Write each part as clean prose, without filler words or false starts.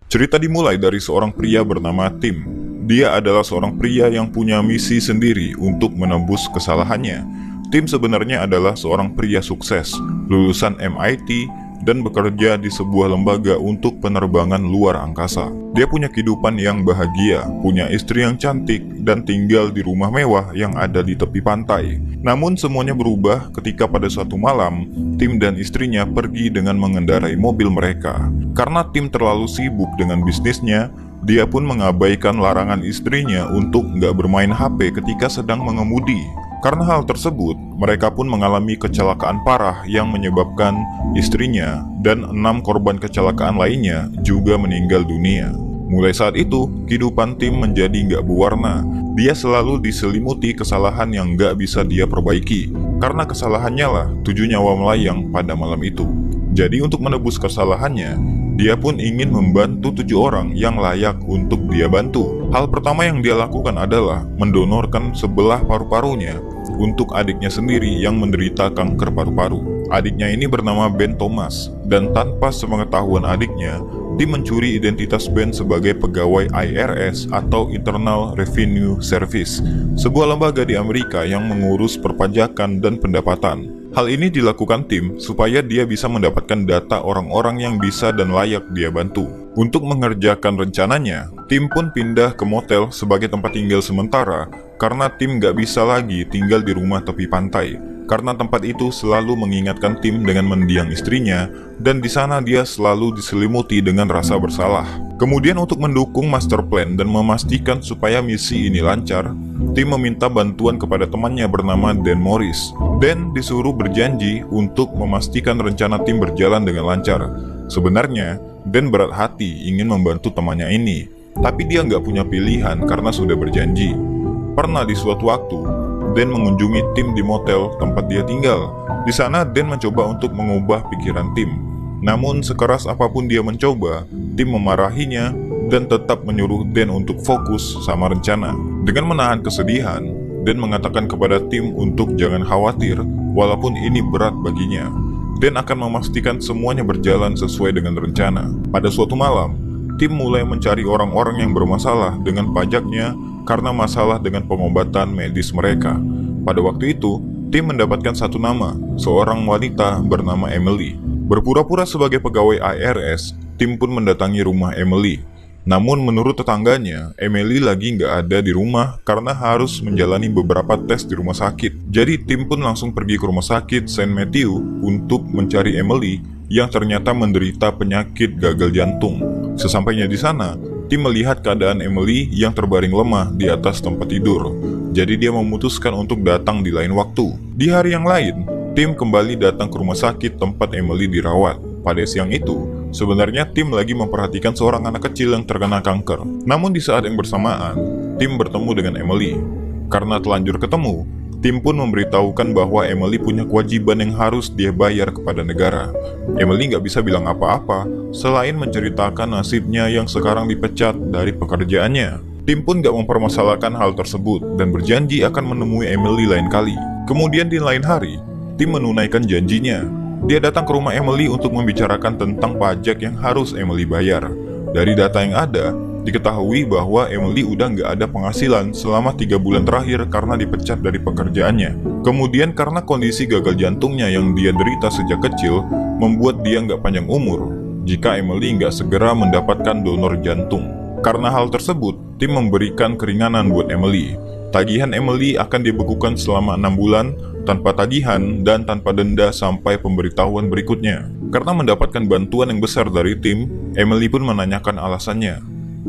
Cerita dimulai dari seorang pria bernama Tim. Dia adalah seorang pria yang punya misi sendiri untuk menembus kesalahannya. Tim sebenarnya adalah seorang pria sukses, lulusan MIT, dan bekerja di sebuah lembaga untuk penerbangan luar angkasa. Dia punya kehidupan yang bahagia, punya istri yang cantik, dan tinggal di rumah mewah yang ada di tepi pantai. Namun semuanya berubah ketika pada suatu malam, Tim dan istrinya pergi dengan mengendarai mobil mereka. Karena Tim terlalu sibuk dengan bisnisnya, dia pun mengabaikan larangan istrinya untuk nggak bermain HP ketika sedang mengemudi. Karena hal tersebut, mereka pun mengalami kecelakaan parah yang menyebabkan istrinya dan 6 korban kecelakaan lainnya juga meninggal dunia. Mulai saat itu, kehidupan Tim menjadi nggak berwarna. Dia selalu diselimuti kesalahan yang nggak bisa dia perbaiki. Karena kesalahannya lah 7 nyawa melayang pada malam itu. Jadi untuk menebus kesalahannya, dia pun ingin membantu 7 orang yang layak untuk dia bantu. Hal pertama yang dia lakukan adalah mendonorkan sebelah paru-parunya untuk adiknya sendiri yang menderita kanker paru-paru. Adiknya ini bernama Ben Thomas, dan tanpa sepengetahuan adiknya, Tim mencuri identitas Ben sebagai pegawai IRS atau Internal Revenue Service, sebuah lembaga di Amerika yang mengurus perpajakan dan pendapatan. Hal ini dilakukan Tim supaya dia bisa mendapatkan data orang-orang yang bisa dan layak dia bantu. Untuk mengerjakan rencananya, Tim pun pindah ke motel sebagai tempat tinggal sementara karena Tim gak bisa lagi tinggal di rumah tepi pantai. Karena tempat itu selalu mengingatkan Tim dengan mendiang istrinya, dan di sana dia selalu diselimuti dengan rasa bersalah. Kemudian untuk mendukung master plan dan memastikan supaya misi ini lancar, Tim meminta bantuan kepada temannya bernama Dan Morris. Dan disuruh berjanji untuk memastikan rencana Tim berjalan dengan lancar. Sebenarnya, Dan berat hati ingin membantu temannya ini, tapi dia nggak punya pilihan karena sudah berjanji. Pernah di suatu waktu, Dan mengunjungi Tim di motel tempat dia tinggal. Di sana Dan mencoba untuk mengubah pikiran Tim. Namun sekeras apapun dia mencoba, Tim memarahinya dan tetap menyuruh Dan untuk fokus sama rencana. Dengan menahan kesedihan, Dan mengatakan kepada Tim untuk jangan khawatir walaupun ini berat baginya. Dan akan memastikan semuanya berjalan sesuai dengan rencana. Pada suatu malam, Tim mulai mencari orang-orang yang bermasalah dengan pajaknya karena masalah dengan pengobatan medis mereka. Pada waktu itu, Tim mendapatkan satu nama, seorang wanita bernama Emily. Berpura-pura sebagai pegawai IRS, Tim pun mendatangi rumah Emily. Namun menurut tetangganya, Emily lagi nggak ada di rumah karena harus menjalani beberapa tes di rumah sakit. Jadi Tim pun langsung pergi ke rumah sakit St. Matthew untuk mencari Emily yang ternyata menderita penyakit gagal jantung. Sesampainya di sana, Tim melihat keadaan Emily yang terbaring lemah di atas tempat tidur. Jadi dia memutuskan untuk datang di lain waktu. Di hari yang lain, Tim kembali datang ke rumah sakit tempat Emily dirawat. Pada siang itu, sebenarnya Tim lagi memperhatikan seorang anak kecil yang terkena kanker. Namun di saat yang bersamaan, Tim bertemu dengan Emily. Karena telanjur ketemu, Tim pun memberitahukan bahwa Emily punya kewajiban yang harus dia bayar kepada negara. Emily nggak bisa bilang apa-apa selain menceritakan nasibnya yang sekarang dipecat dari pekerjaannya. Tim pun nggak mempermasalahkan hal tersebut dan berjanji akan menemui Emily lain kali. Kemudian di lain hari, Tim menunaikan janjinya. Dia datang ke rumah Emily untuk membicarakan tentang pajak yang harus Emily bayar. Dari data yang ada, diketahui bahwa Emily udah nggak ada penghasilan selama 3 bulan terakhir karena dipecat dari pekerjaannya. Kemudian karena kondisi gagal jantungnya yang dia derita sejak kecil, membuat dia nggak panjang umur jika Emily nggak segera mendapatkan donor jantung. Karena hal tersebut, Tim memberikan keringanan buat Emily. Tagihan Emily akan dibekukan selama 6 bulan tanpa tagihan dan tanpa denda sampai pemberitahuan berikutnya. Karena mendapatkan bantuan yang besar dari Tim, Emily pun menanyakan alasannya.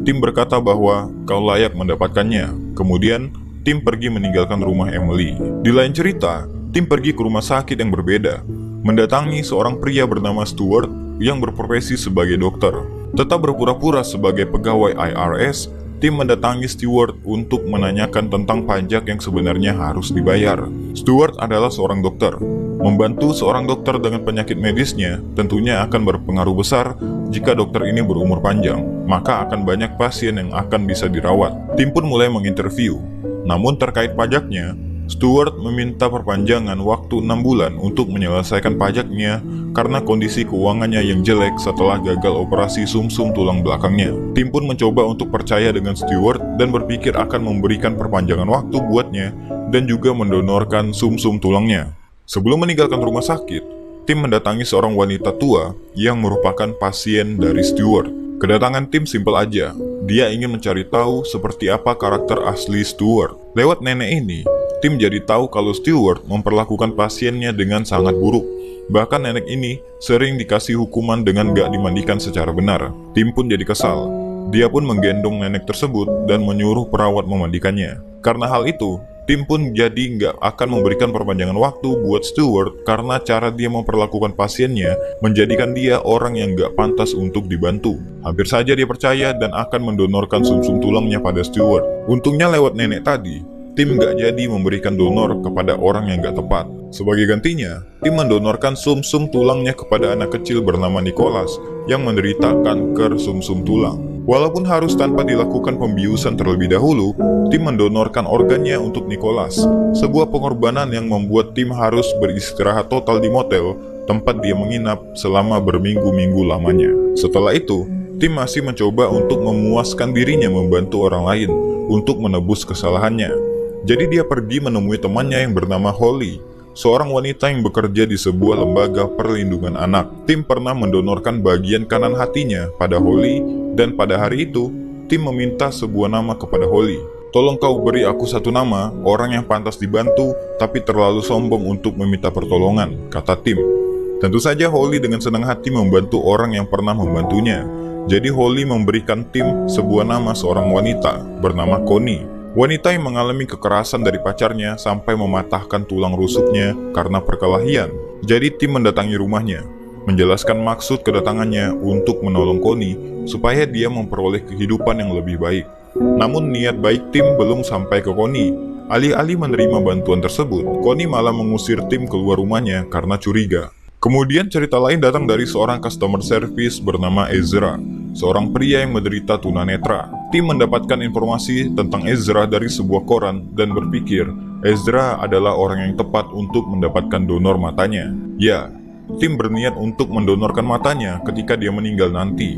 Tim berkata bahwa kau layak mendapatkannya. Kemudian, Tim pergi meninggalkan rumah Emily. Di lain cerita, Tim pergi ke rumah sakit yang berbeda, mendatangi seorang pria bernama Stuart yang berprofesi sebagai dokter. Tetap berpura-pura sebagai pegawai IRS, Tim mendatangi Stewart untuk menanyakan tentang pajak yang sebenarnya harus dibayar. Stewart adalah seorang dokter. Membantu seorang dokter dengan penyakit medisnya tentunya akan berpengaruh besar. Jika dokter ini berumur panjang, maka akan banyak pasien yang akan bisa dirawat. Tim pun mulai menginterview. Namun terkait pajaknya, Stewart meminta perpanjangan waktu 6 bulan untuk menyelesaikan pajaknya karena kondisi keuangannya yang jelek setelah gagal operasi sumsum tulang belakangnya. Tim pun mencoba untuk percaya dengan Stewart dan berpikir akan memberikan perpanjangan waktu buatnya dan juga mendonorkan sumsum tulangnya. Sebelum meninggalkan rumah sakit, tim mendatangi seorang wanita tua yang merupakan pasien dari Stewart. Kedatangan tim simpel aja. Dia ingin mencari tahu seperti apa karakter asli Stewart. Lewat nenek ini, tim jadi tahu kalau Stewart memperlakukan pasiennya dengan sangat buruk. Bahkan nenek ini sering dikasih hukuman dengan gak dimandikan secara benar. Tim pun jadi kesal. Dia pun menggendong nenek tersebut dan menyuruh perawat memandikannya. Karena hal itu, tim pun jadi nggak akan memberikan perpanjangan waktu buat Stewart karena cara dia memperlakukan pasiennya menjadikan dia orang yang nggak pantas untuk dibantu. Hampir saja dia percaya dan akan mendonorkan sumsum tulangnya pada Stewart. Untungnya lewat nenek tadi, tim nggak jadi memberikan donor kepada orang yang nggak tepat. Sebagai gantinya, tim mendonorkan sumsum tulangnya kepada anak kecil bernama Nicholas yang menderita kanker sumsum tulang. Walaupun harus tanpa dilakukan pembiusan terlebih dahulu, tim mendonorkan organnya untuk Nicholas. Sebuah pengorbanan yang membuat tim harus beristirahat total di motel, tempat dia menginap selama berminggu-minggu lamanya. Setelah itu, tim masih mencoba untuk memuaskan dirinya membantu orang lain untuk menebus kesalahannya. Jadi dia pergi menemui temannya yang bernama Holly, seorang wanita yang bekerja di sebuah lembaga perlindungan anak. Tim pernah mendonorkan bagian kanan hatinya pada Holly, dan pada hari itu, tim meminta sebuah nama kepada Holly. Tolong kau beri aku satu nama, orang yang pantas dibantu, tapi terlalu sombong untuk meminta pertolongan, kata tim. Tentu saja Holly dengan senang hati membantu orang yang pernah membantunya. Jadi Holly memberikan tim sebuah nama seorang wanita bernama Connie. Wanita yang mengalami kekerasan dari pacarnya sampai mematahkan tulang rusuknya karena perkelahian. Jadi tim mendatangi rumahnya, menjelaskan maksud kedatangannya untuk menolong Connie supaya dia memperoleh kehidupan yang lebih baik. Namun niat baik tim belum sampai ke Connie. Alih-alih menerima bantuan tersebut, Connie malah mengusir tim keluar rumahnya karena curiga. Kemudian cerita lain datang dari seorang customer service bernama Ezra, seorang pria yang menderita tunanetra. Tim mendapatkan informasi tentang Ezra dari sebuah koran dan berpikir Ezra adalah orang yang tepat untuk mendapatkan donor matanya. Ya, tim berniat untuk mendonorkan matanya ketika dia meninggal nanti.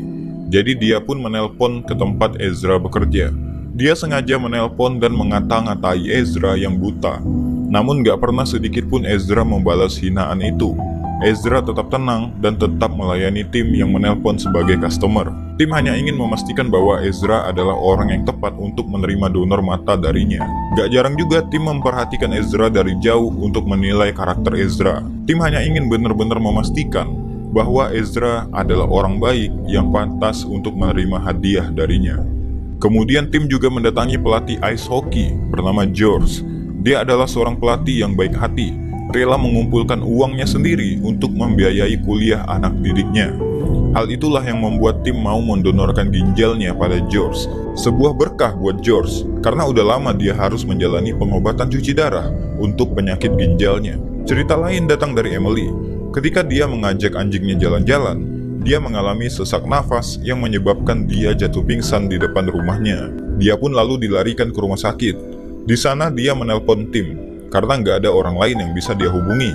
Jadi dia pun menelpon ke tempat Ezra bekerja. Dia sengaja menelpon dan mengata-ngatai Ezra yang buta. Namun gak pernah sedikit pun Ezra membalas hinaan itu. Ezra tetap tenang dan tetap melayani tim yang menelpon sebagai customer. Tim hanya ingin memastikan bahwa Ezra adalah orang yang tepat untuk menerima donor mata darinya. Gak jarang juga tim memperhatikan Ezra dari jauh untuk menilai karakter Ezra. Tim hanya ingin benar-benar memastikan bahwa Ezra adalah orang baik yang pantas untuk menerima hadiah darinya. Kemudian tim juga mendatangi pelatih ice hockey bernama George. Dia adalah seorang pelatih yang baik hati, rela mengumpulkan uangnya sendiri untuk membiayai kuliah anak didiknya. Hal itulah yang membuat tim mau mendonorkan ginjalnya pada George. Sebuah berkah buat George, karena udah lama dia harus menjalani pengobatan cuci darah untuk penyakit ginjalnya. Cerita lain datang dari Emily. Ketika dia mengajak anjingnya jalan-jalan, dia mengalami sesak nafas yang menyebabkan dia jatuh pingsan di depan rumahnya. Dia pun lalu dilarikan ke rumah sakit. Di sana dia menelpon tim, karena nggak ada orang lain yang bisa dia hubungi.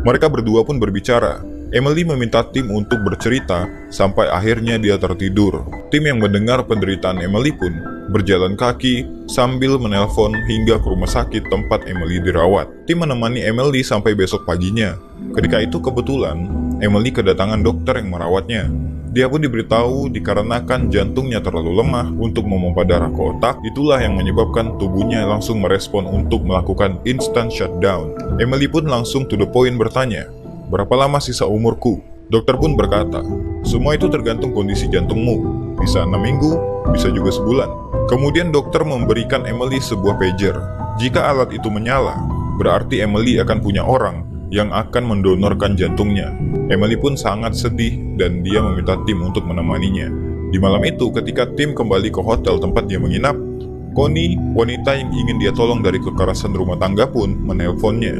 Mereka berdua pun berbicara. Emily meminta tim untuk bercerita sampai akhirnya dia tertidur. Tim yang mendengar penderitaan Emily pun berjalan kaki sambil menelpon hingga ke rumah sakit tempat Emily dirawat. Tim menemani Emily sampai besok paginya. Ketika itu kebetulan Emily kedatangan dokter yang merawatnya. Dia pun diberitahu dikarenakan jantungnya terlalu lemah untuk memompa darah ke otak. Itulah yang menyebabkan tubuhnya langsung merespon untuk melakukan instant shutdown. Emily pun langsung to the point bertanya, "Berapa lama sisa umurku?" Dokter pun berkata, "Semua itu tergantung kondisi jantungmu. Bisa 6 minggu, bisa juga sebulan." Kemudian dokter memberikan Emily sebuah pager. Jika alat itu menyala, berarti Emily akan punya orang yang akan mendonorkan jantungnya. Emily pun sangat sedih dan dia meminta tim untuk menemaninya. Di malam itu, ketika Tim kembali ke hotel tempat dia menginap, Connie, wanita yang ingin dia tolong dari kekerasan rumah tangga pun menelponnya.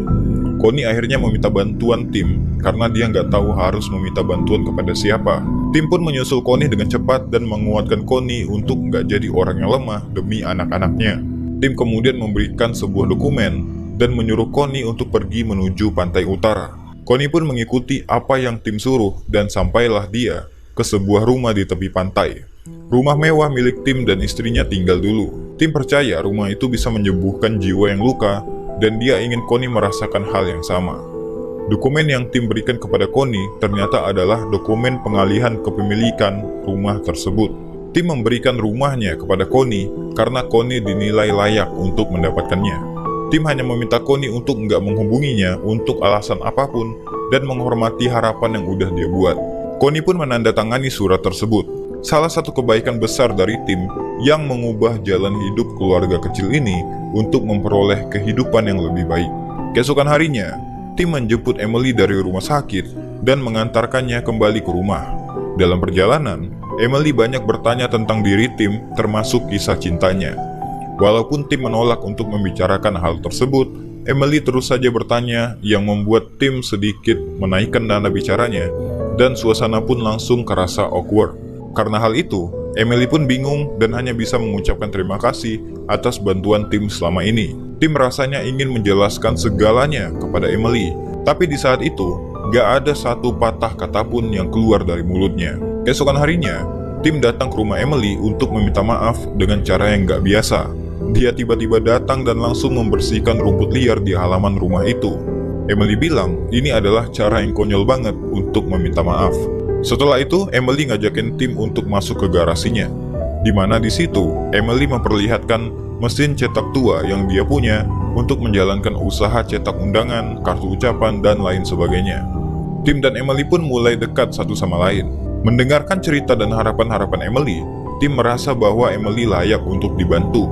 Connie akhirnya meminta bantuan Tim karena dia nggak tahu harus meminta bantuan kepada siapa. Tim pun menyusul Connie dengan cepat dan menguatkan Connie untuk nggak jadi orang yang lemah demi anak-anaknya. Tim kemudian memberikan sebuah dokumen dan menyuruh Connie untuk pergi menuju pantai utara. Connie pun mengikuti apa yang Tim suruh dan sampailah dia ke sebuah rumah di tepi pantai. Rumah mewah milik Tim dan istrinya tinggal dulu. Tim percaya rumah itu bisa menyembuhkan jiwa yang luka dan dia ingin Connie merasakan hal yang sama. Dokumen yang Tim berikan kepada Connie ternyata adalah dokumen pengalihan kepemilikan rumah tersebut. Tim memberikan rumahnya kepada Connie karena Connie dinilai layak untuk mendapatkannya. Tim hanya meminta Connie untuk nggak menghubunginya untuk alasan apapun dan menghormati harapan yang udah dia buat. Connie pun menandatangani surat tersebut. Salah satu kebaikan besar dari Tim yang mengubah jalan hidup keluarga kecil ini untuk memperoleh kehidupan yang lebih baik. Keesokan harinya, Tim menjemput Emily dari rumah sakit dan mengantarkannya kembali ke rumah. Dalam perjalanan, Emily banyak bertanya tentang diri Tim, termasuk kisah cintanya. Walaupun Tim menolak untuk membicarakan hal tersebut, Emily terus saja bertanya yang membuat Tim sedikit menaikkan nada bicaranya dan suasana pun langsung kerasa awkward. Karena hal itu, Emily pun bingung dan hanya bisa mengucapkan terima kasih atas bantuan Tim selama ini. Tim rasanya ingin menjelaskan segalanya kepada Emily, tapi di saat itu, gak ada satu patah kata pun yang keluar dari mulutnya. Keesokan harinya, Tim datang ke rumah Emily untuk meminta maaf dengan cara yang gak biasa. Dia tiba-tiba datang dan langsung membersihkan rumput liar di halaman rumah itu. Emily bilang ini adalah cara yang konyol banget untuk meminta maaf. Setelah itu, Emily ngajakin Tim untuk masuk ke garasinya, di mana di situ Emily memperlihatkan mesin cetak tua yang dia punya untuk menjalankan usaha cetak undangan, kartu ucapan, dan lain sebagainya. Tim dan Emily pun mulai dekat satu sama lain. Mendengarkan cerita dan harapan-harapan Emily, Tim merasa bahwa Emily layak untuk dibantu.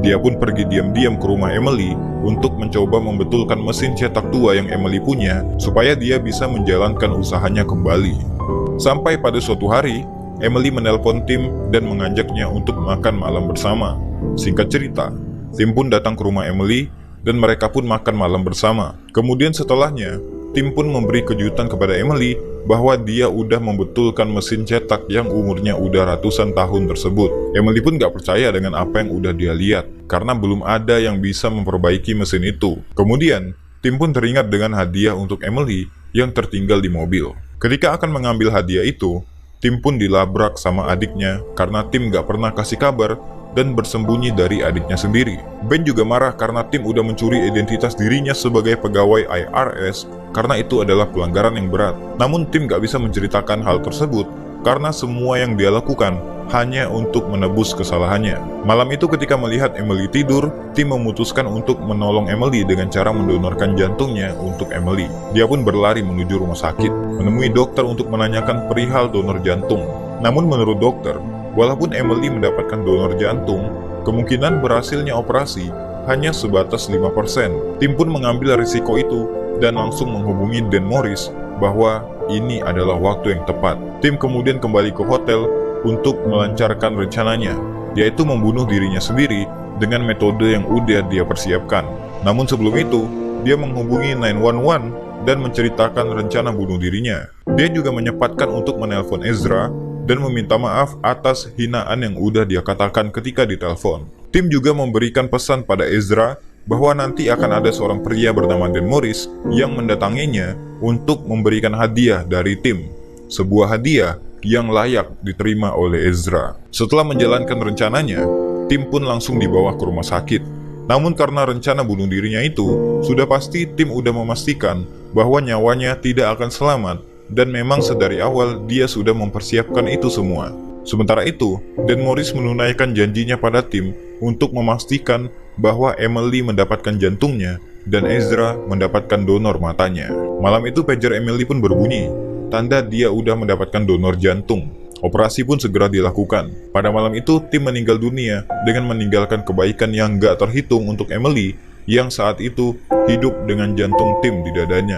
Dia pun pergi diam-diam ke rumah Emily untuk mencoba membetulkan mesin cetak tua yang Emily punya supaya dia bisa menjalankan usahanya kembali. Sampai pada suatu hari, Emily menelpon Tim dan mengajaknya untuk makan malam bersama. Singkat cerita, Tim pun datang ke rumah Emily dan mereka pun makan malam bersama. Kemudian setelahnya, Tim pun memberi kejutan kepada Emily bahwa dia udah membetulkan mesin cetak yang umurnya udah ratusan tahun tersebut. Emily pun gak percaya dengan apa yang udah dia lihat, karena belum ada yang bisa memperbaiki mesin itu. Kemudian, Tim pun teringat dengan hadiah untuk Emily yang tertinggal di mobil. Ketika akan mengambil hadiah itu, Tim pun dilabrak sama adiknya karena Tim gak pernah kasih kabar dan bersembunyi dari adiknya sendiri. Ben juga marah karena Tim udah mencuri identitas dirinya sebagai pegawai IRS karena itu adalah pelanggaran yang berat. Namun Tim gak bisa menceritakan hal tersebut karena semua yang dia lakukan hanya untuk menebus kesalahannya. Malam itu ketika melihat Emily tidur, Tim memutuskan untuk menolong Emily dengan cara mendonorkan jantungnya untuk Emily. Dia pun berlari menuju rumah sakit, menemui dokter untuk menanyakan perihal donor jantung. Namun menurut dokter, walaupun Emily mendapatkan donor jantung, kemungkinan berhasilnya operasi hanya sebatas 5%. Tim pun mengambil risiko itu dan langsung menghubungi Dan Morris bahwa ini adalah waktu yang tepat. Tim kemudian kembali ke hotel untuk melancarkan rencananya, yaitu membunuh dirinya sendiri dengan metode yang udah dia persiapkan. Namun sebelum itu, dia menghubungi 911 dan menceritakan rencana bunuh dirinya. Dia juga menyempatkan untuk menelpon Ezra dan meminta maaf atas hinaan yang udah dia katakan ketika ditelepon. Tim juga memberikan pesan pada Ezra bahwa nanti akan ada seorang pria bernama Dan Morris yang mendatanginya untuk memberikan hadiah dari Tim. Sebuah hadiah yang layak diterima oleh Ezra. Setelah menjalankan rencananya, Tim pun langsung dibawa ke rumah sakit. Namun karena rencana bunuh dirinya itu, sudah pasti Tim udah memastikan bahwa nyawanya tidak akan selamat dan memang sedari awal dia sudah mempersiapkan itu semua. Sementara itu, Dan Morris menunaikan janjinya pada Tim untuk memastikan bahwa Emily mendapatkan jantungnya dan Ezra mendapatkan donor matanya. Malam itu pager Emily pun berbunyi, tanda dia udah mendapatkan donor jantung. Operasi pun segera dilakukan. Pada malam itu, Tim meninggal dunia dengan meninggalkan kebaikan yang gak terhitung untuk Emily yang saat itu hidup dengan jantung Tim di dadanya.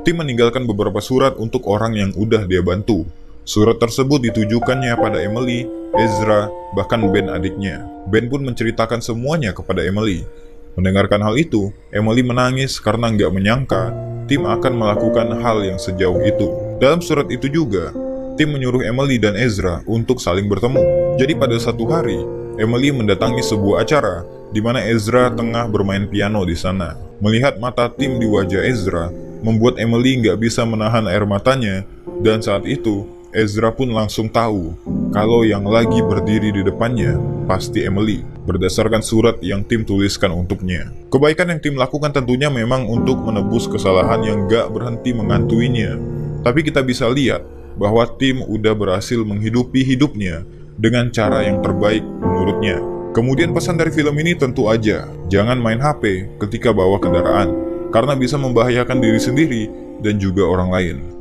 Tim meninggalkan beberapa surat untuk orang yang udah dia bantu. Surat tersebut ditujukannya pada Emily, Ezra, bahkan Ben adiknya. Ben pun menceritakan semuanya kepada Emily. Mendengarkan hal itu, Emily menangis karena nggak menyangka Tim akan melakukan hal yang sejauh itu. Dalam surat itu juga, Tim menyuruh Emily dan Ezra untuk saling bertemu. Jadi pada satu hari, Emily mendatangi sebuah acara di mana Ezra tengah bermain piano di sana. Melihat mata Tim di wajah Ezra, membuat Emily nggak bisa menahan air matanya, dan saat itu Ezra pun langsung tahu kalau yang lagi berdiri di depannya pasti Emily, berdasarkan surat yang Tim tuliskan untuknya. Kebaikan yang Tim lakukan tentunya memang untuk menebus kesalahan yang gak berhenti mengantuinya. Tapi kita bisa lihat bahwa Tim udah berhasil menghidupi hidupnya dengan cara yang terbaik menurutnya. Kemudian pesan dari film ini tentu aja, jangan main HP ketika bawa kendaraan, karena bisa membahayakan diri sendiri dan juga orang lain.